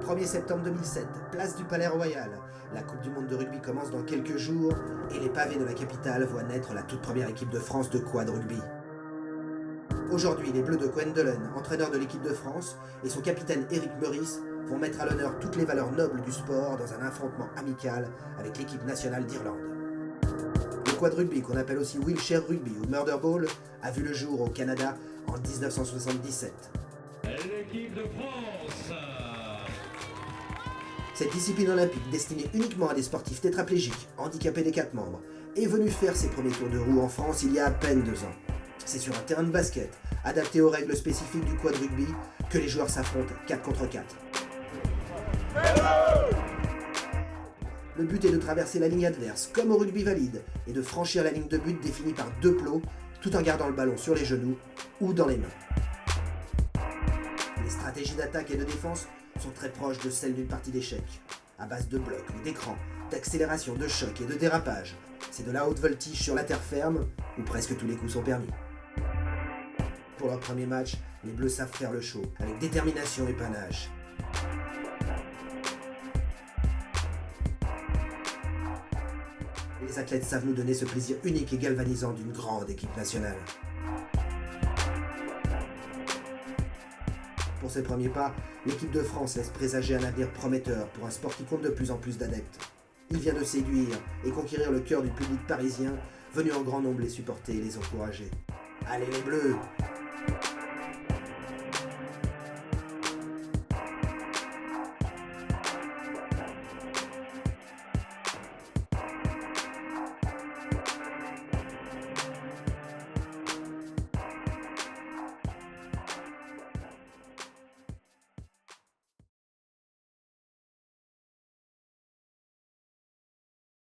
1er septembre 2007, place du Palais Royal. La Coupe du Monde de rugby commence dans quelques jours et les pavés de la capitale voient naître la toute première équipe de France de quad rugby. Aujourd'hui, les Bleus de Coendelen, entraîneur de l'équipe de France, et son capitaine Éric Meurice vont mettre à l'honneur toutes les valeurs nobles du sport dans un affrontement amical avec l'équipe nationale d'Irlande. Le quad rugby, qu'on appelle aussi wheelchair rugby ou murder ball, a vu le jour au Canada en 1977. L'équipe de France. Cette discipline olympique, destinée uniquement à des sportifs tétraplégiques, handicapés des 4 membres, est venue faire ses premiers tours de roue en France il y a à peine 2 ans. C'est sur un terrain de basket, adapté aux règles spécifiques du quad rugby, que les joueurs s'affrontent 4 contre 4. Le but est de traverser la ligne adverse, comme au rugby valide, et de franchir la ligne de but définie par 2 plots, tout en gardant le ballon sur les genoux ou dans les mains. Les stratégies d'attaque et de défense sont très proches de celles d'une partie d'échecs, à base de blocs ou d'écrans, d'accélération, de choc et de dérapage. C'est de la haute voltige sur la terre ferme, où presque tous les coups sont permis. Pour leur premier match, les Bleus savent faire le show, avec détermination et panache. Les athlètes savent nous donner ce plaisir unique et galvanisant d'une grande équipe nationale. Pour ses premiers pas, l'équipe de France laisse présager un avenir prometteur pour un sport qui compte de plus en plus d'adeptes. Il vient de séduire et conquérir le cœur du public parisien, venu en grand nombre les supporter et les encourager. Allez les Bleus!